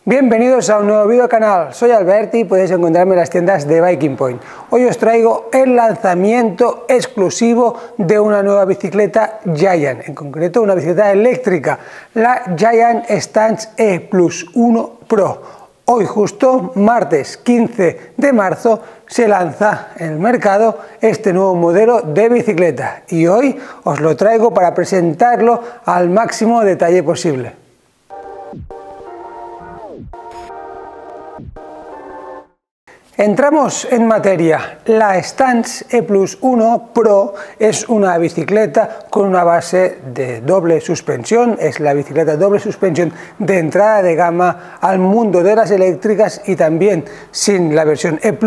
Bienvenidos a un nuevo vídeo canal, soy Alberti y podéis encontrarme en las tiendas de Biking Point. Hoy os traigo el lanzamiento exclusivo de una nueva bicicleta Giant, en concreto una bicicleta eléctrica, la Giant Stance E+1 Pro. Hoy justo, martes 15 de marzo, se lanza en el mercado este nuevo modelo de bicicleta y hoy os lo traigo para presentarlo al máximo detalle posible. Entramos en materia. La Stance E+1 Pro es una bicicleta con una base de doble suspensión, es la bicicleta doble suspensión de entrada de gama al mundo de las eléctricas y también sin la versión E+,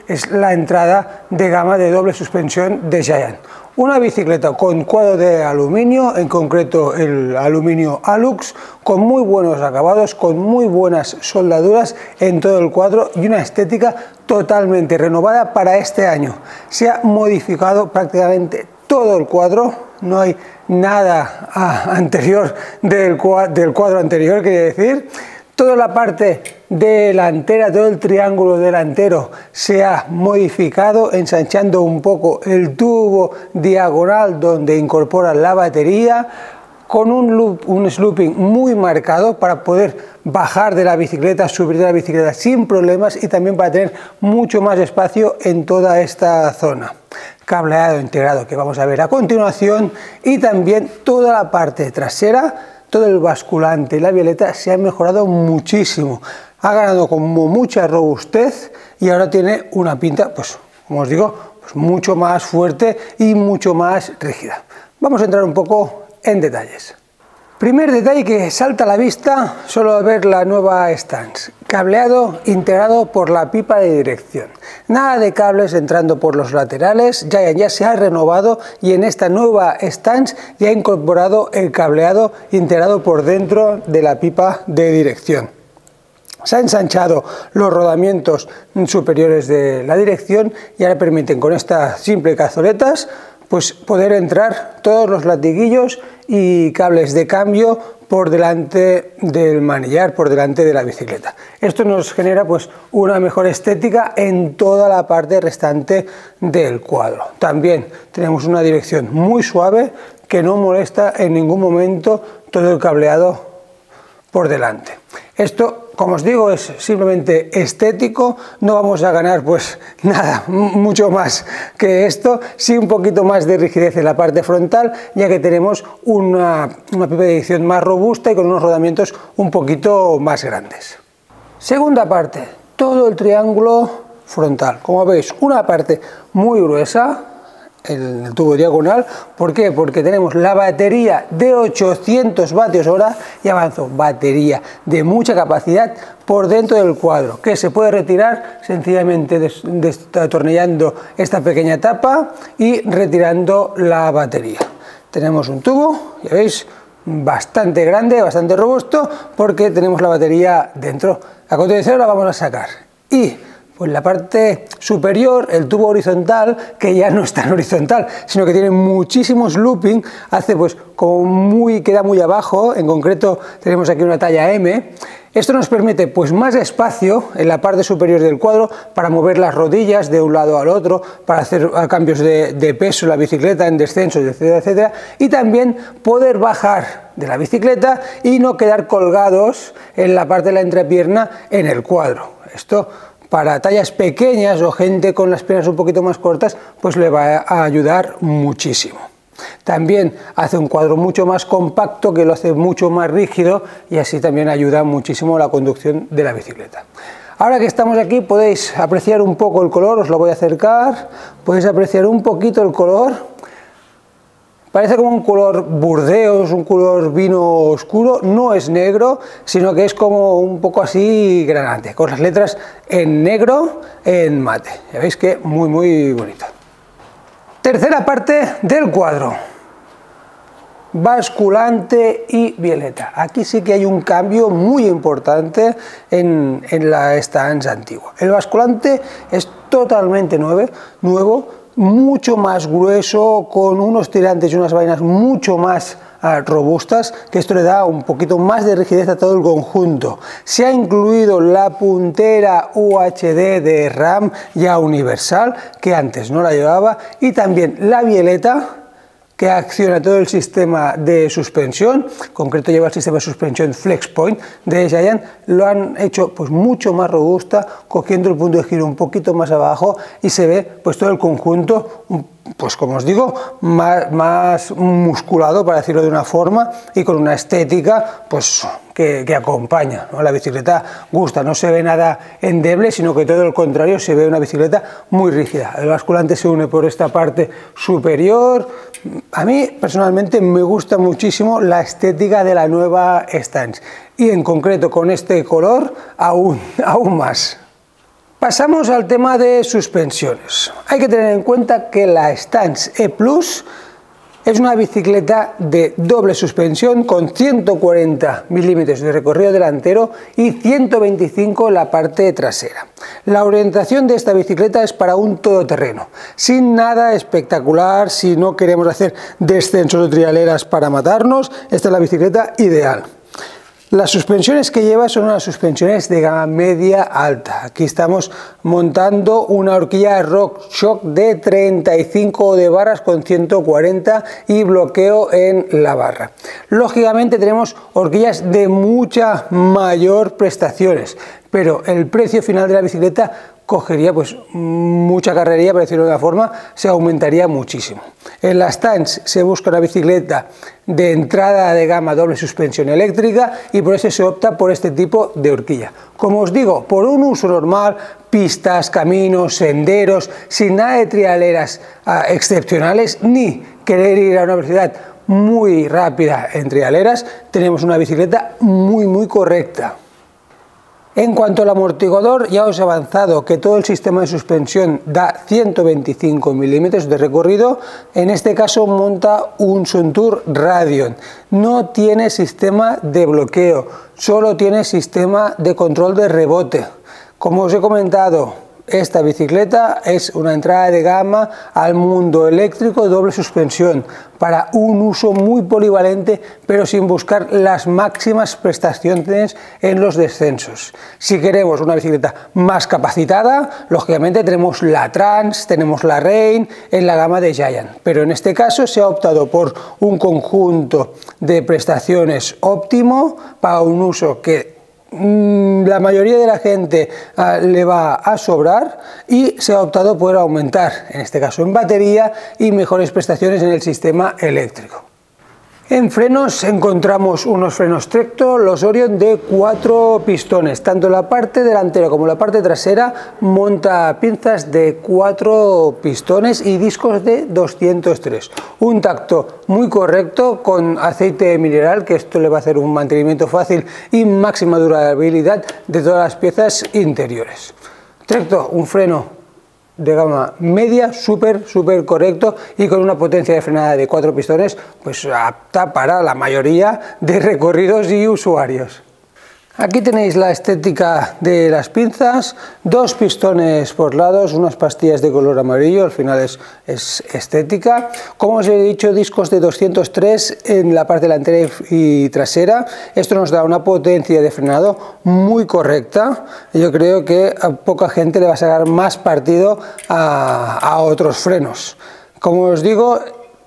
es la entrada de gama de doble suspensión de Giant. Una bicicleta con cuadro de aluminio, en concreto el aluminio Alux, con muy buenos acabados, con muy buenas soldaduras en todo el cuadro y una estética totalmente renovada para este año. Se ha modificado prácticamente todo el cuadro, no hay nada anterior del cuadro anterior, quiere decir. Toda la parte delantera, todo el triángulo delantero se ha modificado, ensanchando un poco el tubo diagonal donde incorpora la batería, con un slooping muy marcado para poder bajar de la bicicleta, subir de la bicicleta sin problemas y también para tener mucho más espacio en toda esta zona. Cableado integrado que vamos a ver a continuación y también toda la parte trasera. Todo el basculante y la violeta se ha mejorado muchísimo, ha ganado como mucha robustez y ahora tiene una pinta, pues como os digo, pues mucho más fuerte y mucho más rígida. Vamos a entrar un poco en detalles. Primer detalle que salta a la vista solo al ver la nueva Stance, cableado integrado por la pipa de dirección. Nada de cables entrando por los laterales, ya se ha renovado y en esta nueva Stance ya ha incorporado el cableado integrado por dentro de la pipa de dirección. Se han ensanchado los rodamientos superiores de la dirección y ahora permiten con estas simples cazoletas pues poder entrar todos los latiguillos y cables de cambio por delante del manillar, por delante de la bicicleta. Esto nos genera pues una mejor estética en toda la parte restante del cuadro. También tenemos una dirección muy suave que no molesta en ningún momento todo el cableado por delante. Esto, como os digo, es simplemente estético, no vamos a ganar pues nada, mucho más que esto, sí un poquito más de rigidez en la parte frontal, ya que tenemos una pipa de dirección más robusta y con unos rodamientos un poquito más grandes. Segunda parte, todo el triángulo frontal, como veis, una parte muy gruesa, el tubo diagonal. ¿Por qué? Porque tenemos la batería de 800 vatios hora y avanzo, batería de mucha capacidad por dentro del cuadro, que se puede retirar sencillamente desatornillando esta pequeña tapa y retirando la batería. Tenemos un tubo, ya veis, bastante grande, bastante robusto, porque tenemos la batería dentro. A continuación la vamos a sacar y pues la parte superior, el tubo horizontal, que ya no es tan horizontal, sino que tiene muchísimos looping, hace pues como queda muy abajo, en concreto tenemos aquí una talla M. Esto nos permite pues más espacio en la parte superior del cuadro para mover las rodillas de un lado al otro, para hacer cambios de peso en la bicicleta, en descensos, etcétera, etcétera, y también poder bajar de la bicicleta y no quedar colgados en la parte de la entrepierna en el cuadro. Esto para tallas pequeñas o gente con las piernas un poquito más cortas, pues le va a ayudar muchísimo. También hace un cuadro mucho más compacto, que lo hace mucho más rígido y así también ayuda muchísimo a la conducción de la bicicleta. Ahora que estamos aquí podéis apreciar un poco el color, os lo voy a acercar, podéis apreciar un poquito el color. Parece como un color burdeos, un color vino oscuro, no es negro, sino que es como un poco así granate, con las letras en negro, en mate. Ya veis que muy bonito. Tercera parte del cuadro. Basculante y violeta. Aquí sí que hay un cambio muy importante en la Stance antigua. El basculante es totalmente nuevo, mucho más grueso, con unos tirantes y unas vainas mucho más robustas, que esto le da un poquito más de rigidez a todo el conjunto. Se ha incluido la puntera UHD de RAM ya universal, que antes no la llevaba, y también la bieleta, que acciona todo el sistema de suspensión. En concreto lleva el sistema de suspensión FlexPoint de Giant. Lo han hecho pues mucho más robusta, cogiendo el punto de giro un poquito más abajo, y se ve pues todo el conjunto, pues como os digo, más musculado, para decirlo de una forma, y con una estética pues que acompaña, ¿no? La bicicleta gusta, no se ve nada endeble, sino que todo el contrario, se ve una bicicleta muy rígida. El basculante se une por esta parte superior. A mí personalmente me gusta muchísimo la estética de la nueva Stance, y en concreto con este color aún más. Pasamos al tema de suspensiones. Hay que tener en cuenta que la Stance E+ es una bicicleta de doble suspensión con 140 milímetros de recorrido delantero y 125 en la parte trasera. La orientación de esta bicicleta es para un todoterreno, sin nada espectacular. Si no queremos hacer descensos o trialeras para matarnos, esta es la bicicleta ideal. Las suspensiones que lleva son unas suspensiones de gama media alta. Aquí estamos montando una horquilla RockShox de 35 de barras con 140 y bloqueo en la barra. Lógicamente tenemos horquillas de mucha mayor prestaciones, pero el precio final de la bicicleta cogería pues mucha carrería, para decirlo de una forma, se aumentaría muchísimo. En la Stance se busca una bicicleta de entrada de gama doble suspensión eléctrica, y por eso se opta por este tipo de horquilla. Como os digo, por un uso normal, pistas, caminos, senderos, sin nada de trialeras excepcionales, ni querer ir a una velocidad muy rápida en trialeras, tenemos una bicicleta muy correcta. En cuanto al amortiguador, ya os he avanzado que todo el sistema de suspensión da 125 milímetros de recorrido. En este caso monta un Suntour Radion. No tiene sistema de bloqueo, solo tiene sistema de control de rebote. Como os he comentado, esta bicicleta es una entrada de gama al mundo eléctrico, doble suspensión, para un uso muy polivalente, pero sin buscar las máximas prestaciones en los descensos. Si queremos una bicicleta más capacitada, lógicamente tenemos la Trans, tenemos la Reign en la gama de Giant, pero en este caso se ha optado por un conjunto de prestaciones óptimo para un uso que la mayoría de la gente le va a sobrar, y se ha optado por aumentar, en este caso en batería, y mejores prestaciones en el sistema eléctrico. En frenos encontramos unos frenos Trecto, los Orion, de 4 pistones. Tanto la parte delantera como la parte trasera monta pinzas de 4 pistones y discos de 203. Un tacto muy correcto, con aceite mineral, que esto le va a hacer un mantenimiento fácil y máxima durabilidad de todas las piezas interiores. Trecto, un freno de gama media, súper correcto, y con una potencia de frenada de 4 pistones, pues apta para la mayoría de recorridos y usuarios. Aquí tenéis la estética de las pinzas, 2 pistones por lados, unas pastillas de color amarillo, al final es estética. Como os he dicho, discos de 203 en la parte delantera y trasera. Esto nos da una potencia de frenado muy correcta. Yo creo que a poca gente le va a sacar más partido a otros frenos. Como os digo,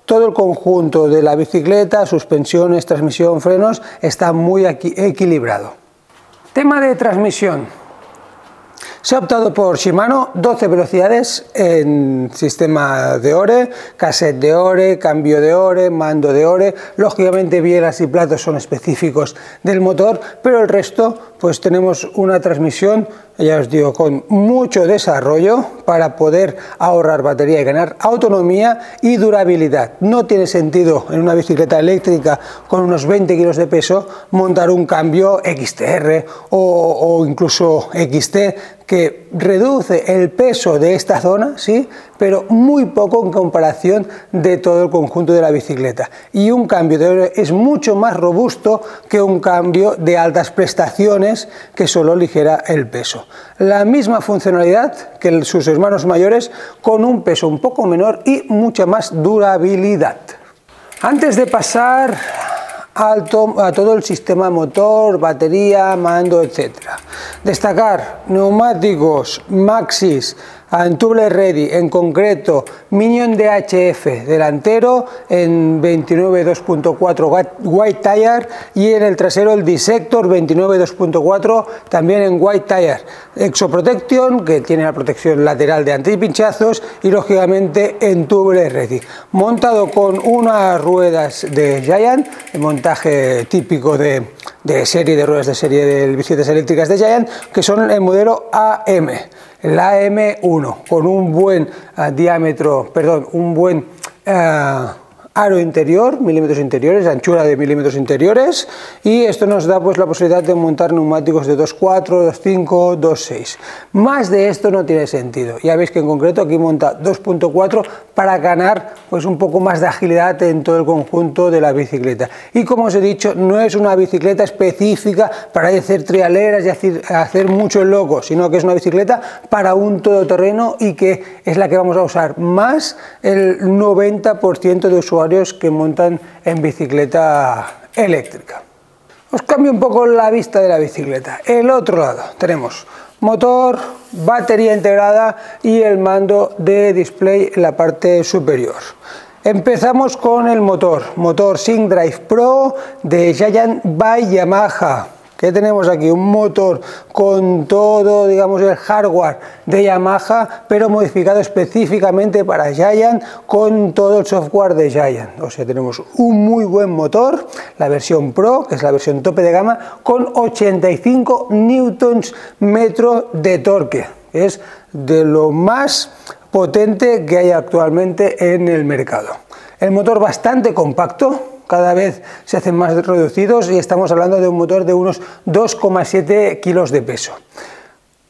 todo el conjunto de la bicicleta, suspensiones, transmisión, frenos, está muy equilibrado. Tema de transmisión. Se ha optado por Shimano, 12 velocidades en sistema de Ore, cassette de Ore, cambio de Ore, mando de Ore. Lógicamente bielas y platos son específicos del motor, pero el resto pues tenemos una transmisión, ya os digo, con mucho desarrollo para poder ahorrar batería y ganar autonomía y durabilidad. No tiene sentido en una bicicleta eléctrica con unos 20 kilos de peso montar un cambio XTR o incluso XT, que reduce el peso de esta zona, sí, pero muy poco en comparación de todo el conjunto de la bicicleta. Y un cambio de Ore es mucho más robusto que un cambio de altas prestaciones que solo ligera el peso. La misma funcionalidad que sus hermanos mayores, con un peso un poco menor y mucha más durabilidad. Antes de pasar a todo el sistema motor, batería, mando, etc. Destacar neumáticos Maxxis Tubular Ready, en concreto Minion DHF delantero en 29 2.4 White Tire y en el trasero el Dissector 29 2.4 también en White Tire. Exoprotection, que tiene la protección lateral de antipinchazos, y lógicamente en Tubular Ready. Montado con unas ruedas de Giant, el montaje típico de serie, de ruedas de serie de bicicletas eléctricas de Giant, que son el modelo AM. El AM1 con un buen aro interior, milímetros interiores, anchura de milímetros interiores, y esto nos da pues la posibilidad de montar neumáticos de 2.4, 2.5, 2.6. Más de esto no tiene sentido. Ya veis que en concreto aquí monta 2.4 para ganar pues un poco más de agilidad en todo el conjunto de la bicicleta. Y como os he dicho, no es una bicicleta específica para hacer trialeras y hacer mucho loco, sino que es una bicicleta para un todoterreno y que es la que vamos a usar más el 90% de usuarios que montan en bicicleta eléctrica. Os cambio un poco la vista de la bicicleta. El otro lado tenemos motor, batería integrada y el mando de display en la parte superior. Empezamos con el motor SyncDrive Pro de Giant by Yamaha. ¿Qué tenemos aquí? Un motor con todo, digamos, el hardware de Yamaha, pero modificado específicamente para Giant, con todo el software de Giant. O sea, tenemos un muy buen motor, la versión Pro, que es la versión tope de gama, con 85 Newtons metro de torque. Es de lo más potente que hay actualmente en el mercado. El motor bastante compacto, cada vez se hacen más reducidos y estamos hablando de un motor de unos 2,7 kilos de peso.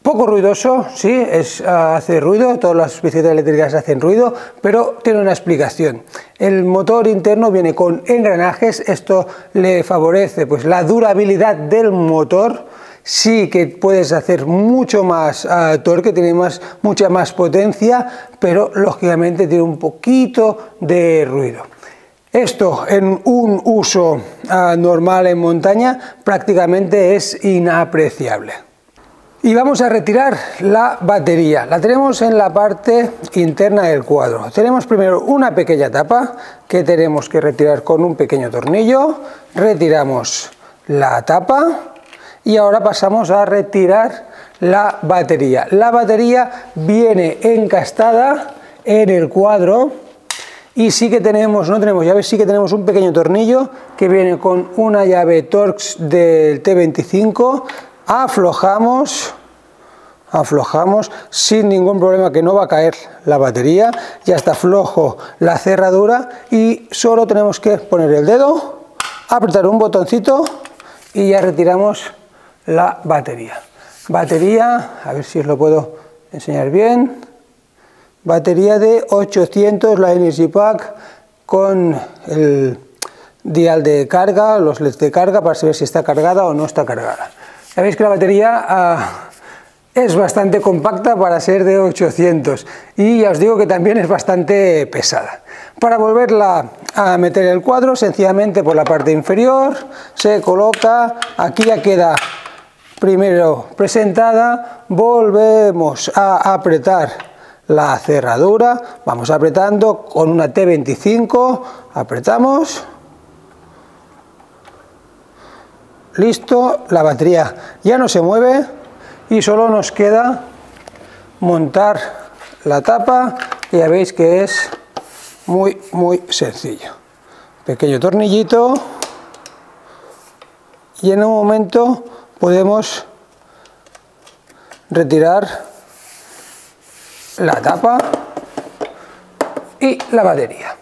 Poco ruidoso, sí, hace ruido, todas las bicicletas eléctricas hacen ruido, pero tiene una explicación. El motor interno viene con engranajes, esto le favorece pues la durabilidad del motor. Sí que puedes hacer mucho más torque, tiene mucha más potencia, pero lógicamente tiene un poquito de ruido. Esto en un uso normal en montaña prácticamente es inapreciable. Y vamos a retirar la batería. La tenemos en la parte interna del cuadro. Tenemos primero una pequeña tapa que tenemos que retirar con un pequeño tornillo. Retiramos la tapa y ahora pasamos a retirar la batería. La batería viene encastada en el cuadro. Y sí que tenemos, no tenemos llaves, sí que tenemos un pequeño tornillo que viene con una llave Torx del T25, aflojamos sin ningún problema, que no va a caer la batería, ya está flojo la cerradura y solo tenemos que poner el dedo, apretar un botoncito y ya retiramos la batería. Batería, a ver si os lo puedo enseñar bien. Batería de 800, la Energy Pack, con el dial de carga, los LEDs de carga para saber si está cargada o no está cargada. Ya veis que la batería es bastante compacta para ser de 800 y ya os digo que también es bastante pesada. Para volverla a meter en el cuadro, sencillamente por la parte inferior se coloca, aquí ya queda primero presentada, volvemos a apretar la cerradura, vamos apretando con una T25, apretamos, listo, la batería ya no se mueve y solo nos queda montar la tapa, y ya veis que es muy sencillo. Pequeño tornillito y en un momento podemos retirar la tapa y la batería.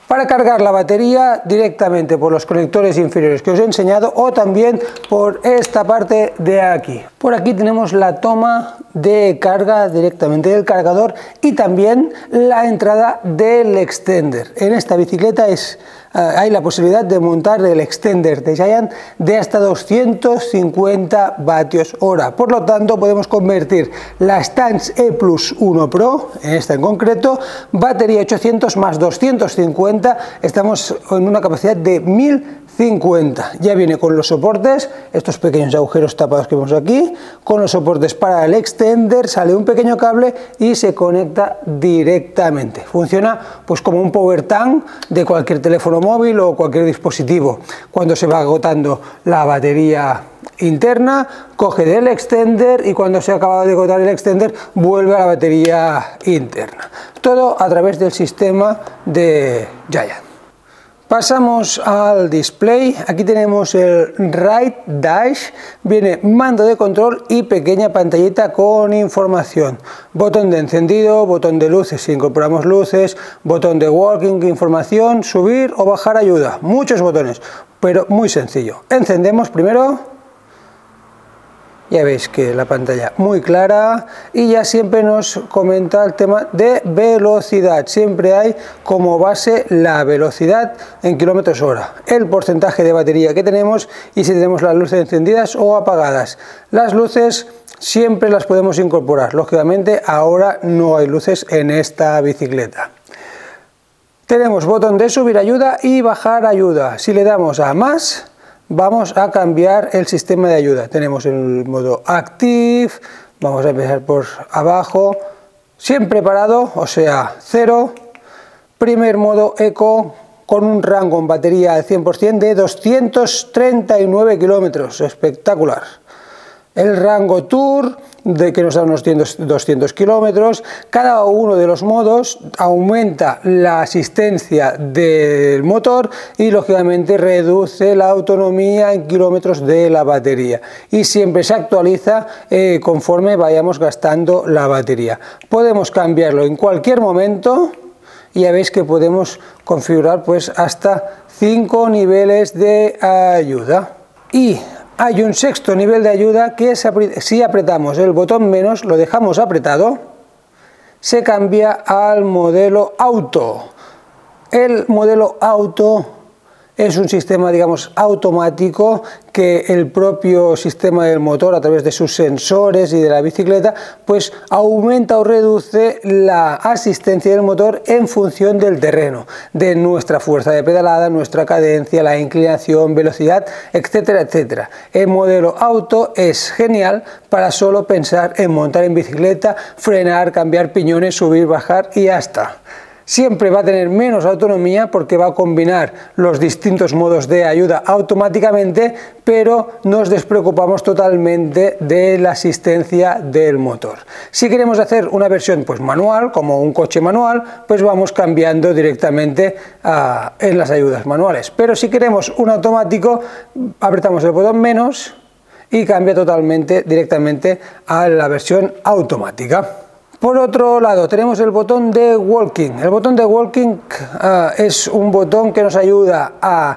Para cargar la batería directamente por los conectores inferiores que os he enseñado, o también por esta parte de aquí. Por aquí tenemos la toma de carga directamente del cargador y también la entrada del extender. En esta bicicleta es hay la posibilidad de montar el extender de Giant de hasta 250 vatios hora. Por lo tanto, podemos convertir la Stance E Plus 1 Pro, en esta en concreto, batería 800 más 250, estamos en una capacidad de 1050. Ya viene con los soportes, estos pequeños agujeros tapados que vemos aquí, con los soportes para el extender, sale un pequeño cable y se conecta directamente. Funciona pues como un power tank de cualquier teléfono móvil o cualquier dispositivo. Cuando se va agotando la batería interna, coge del extender y cuando se ha acabado de agotar el extender vuelve a la batería interna. Todo a través del sistema de Giant. Pasamos al display. Aquí tenemos el Ride Dash, viene mando de control y pequeña pantallita con información. Botón de encendido, botón de luces si incorporamos luces, botón de walking, información, subir o bajar ayuda. Muchos botones, pero muy sencillo. Encendemos primero. Ya veis que la pantalla muy clara y ya siempre nos comenta el tema de velocidad. Siempre hay como base la velocidad en kilómetros hora, el porcentaje de batería que tenemos y si tenemos las luces encendidas o apagadas. Las luces siempre las podemos incorporar. Lógicamente ahora no hay luces en esta bicicleta. Tenemos botón de subir ayuda y bajar ayuda. Si le damos a más, vamos a cambiar el sistema de ayuda. Tenemos el modo Active, vamos a empezar por abajo, siempre parado, o sea, 0. Primer modo Eco con un rango en batería al 100% de 239 kilómetros, espectacular. El rango Tour, de que nos da unos 200 kilómetros. Cada uno de los modos aumenta la asistencia del motor y lógicamente reduce la autonomía en kilómetros de la batería y siempre se actualiza conforme vayamos gastando la batería. Podemos cambiarlo en cualquier momento y ya veis que podemos configurar pues hasta 5 niveles de ayuda. Y hay un sexto nivel de ayuda que si apretamos el botón menos, lo dejamos apretado, se cambia al modelo auto. El modelo auto es un sistema, digamos, automático que el propio sistema del motor, a través de sus sensores y de la bicicleta, pues aumenta o reduce la asistencia del motor en función del terreno, de nuestra fuerza de pedalada, nuestra cadencia, la inclinación, velocidad, etcétera, etcétera. El modelo auto es genial para solo pensar en montar en bicicleta, frenar, cambiar piñones, subir, bajar y ya está. Siempre va a tener menos autonomía porque va a combinar los distintos modos de ayuda automáticamente, pero nos despreocupamos totalmente de la asistencia del motor. Si queremos hacer una versión pues manual, como un coche manual, pues vamos cambiando directamente en las ayudas manuales. Pero si queremos un automático, apretamos el botón menos y cambia totalmente directamente a la versión automática. Por otro lado, tenemos el botón de walking. El botón de walking es un botón que nos ayuda a,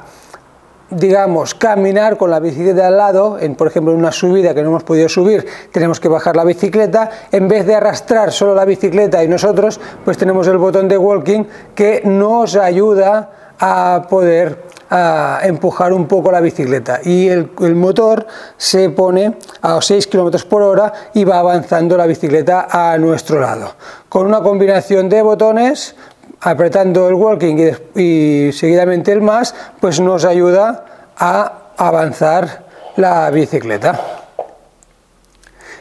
digamos, caminar con la bicicleta al lado. Por ejemplo, en una subida que no hemos podido subir, tenemos que bajar la bicicleta. En vez de arrastrar solo la bicicleta y nosotros, pues tenemos el botón de walking que nos ayuda a poder empujar un poco la bicicleta y el motor se pone a 6 km por hora y va avanzando la bicicleta a nuestro lado. Con una combinación de botones, apretando el walking y seguidamente el más, pues nos ayuda a avanzar la bicicleta.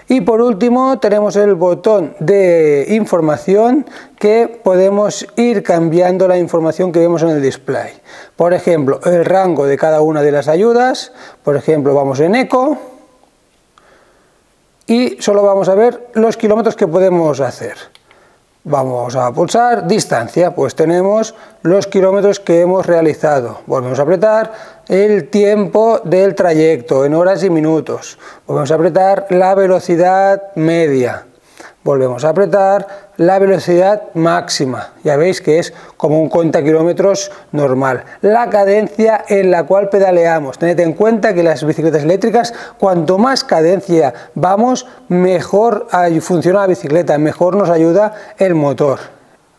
Y por último tenemos el botón de información que podemos ir cambiando la información que vemos en el display. Por ejemplo, el rango de cada una de las ayudas. Por ejemplo, vamos en Eco y solo vamos a ver los kilómetros que podemos hacer. Vamos a pulsar distancia, pues tenemos los kilómetros que hemos realizado. Volvemos a apretar el tiempo del trayecto en horas y minutos. Volvemos a apretar la velocidad media. Volvemos a apretar la velocidad máxima. Ya veis que es como un cuenta kilómetros normal. La cadencia en la cual pedaleamos. Tened en cuenta que las bicicletas eléctricas, cuanto más cadencia vamos, mejor funciona la bicicleta, mejor nos ayuda el motor.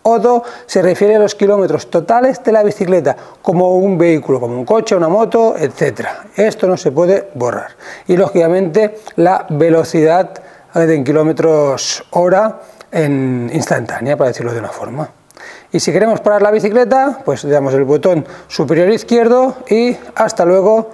Odo se refiere a los kilómetros totales de la bicicleta, como un vehículo, como un coche, una moto, etc. Esto no se puede borrar. Y lógicamente la velocidad en kilómetros hora en instantánea, para decirlo de una forma. Y si queremos parar la bicicleta, pues le damos el botón superior izquierdo y hasta luego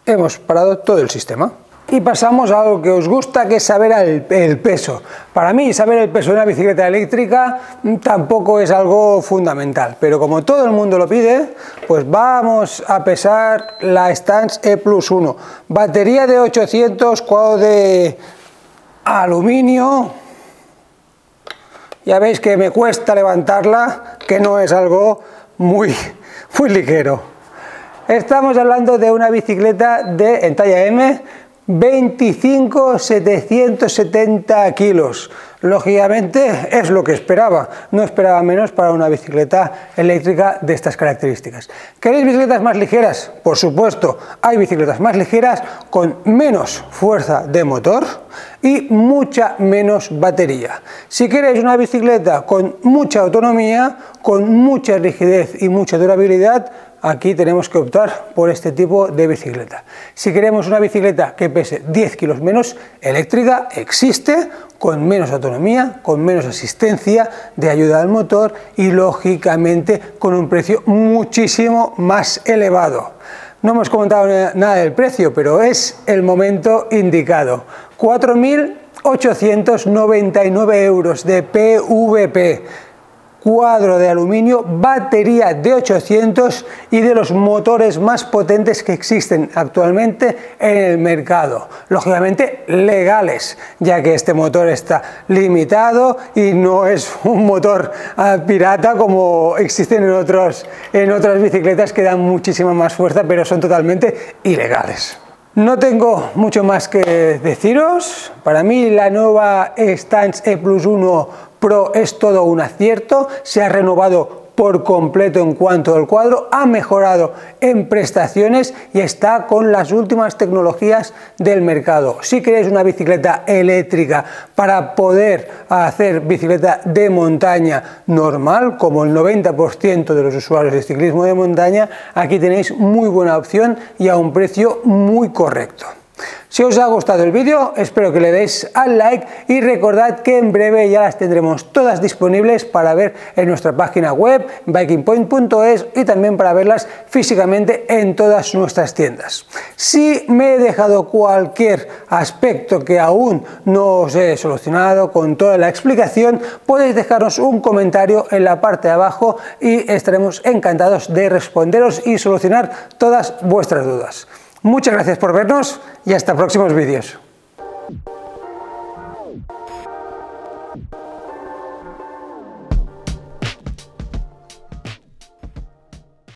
hemos parado todo el sistema. Y pasamos a algo que os gusta, que es saber el peso. Para mí, saber el peso de una bicicleta eléctrica tampoco es algo fundamental, pero como todo el mundo lo pide, pues vamos a pesar la Stance E+1. Batería de 800, cuadro de aluminio. Ya veis que me cuesta levantarla, que no es algo muy ligero. Estamos hablando de una bicicleta en talla M, 25.770 kilos. Lógicamente es lo que esperaba, no esperaba menos para una bicicleta eléctrica de estas características. ¿Queréis bicicletas más ligeras? Por supuesto, hay bicicletas más ligeras con menos fuerza de motor y mucha menos batería. Si queréis una bicicleta con mucha autonomía, con mucha rigidez y mucha durabilidad, aquí tenemos que optar por este tipo de bicicleta. Si queremos una bicicleta que pese 10 kilos menos, eléctrica existe, con menos autonomía, con menos asistencia de ayuda al motor y lógicamente con un precio muchísimo más elevado. No hemos comentado nada del precio, pero es el momento indicado. 4.899 euros de PVP. Cuadro de aluminio, batería de 800 y de los motores más potentes que existen actualmente en el mercado. Lógicamente legales, ya que este motor está limitado y no es un motor pirata como existen en otras bicicletas que dan muchísima más fuerza, pero son totalmente ilegales. No tengo mucho más que deciros. Para mí la nueva Stance E+1 Pro es todo un acierto, se ha renovado por completo en cuanto al cuadro, ha mejorado en prestaciones y está con las últimas tecnologías del mercado. Si queréis una bicicleta eléctrica para poder hacer bicicleta de montaña normal, como el 90% de los usuarios de ciclismo de montaña, aquí tenéis muy buena opción y a un precio muy correcto. Si os ha gustado el vídeo, espero que le deis al like y recordad que en breve ya las tendremos todas disponibles para ver en nuestra página web bikingpoint.es y también para verlas físicamente en todas nuestras tiendas. Si me he dejado cualquier aspecto que aún no os he solucionado con toda la explicación, podéis dejarnos un comentario en la parte de abajo y estaremos encantados de responderos y solucionar todas vuestras dudas. Muchas gracias por vernos y hasta próximos vídeos.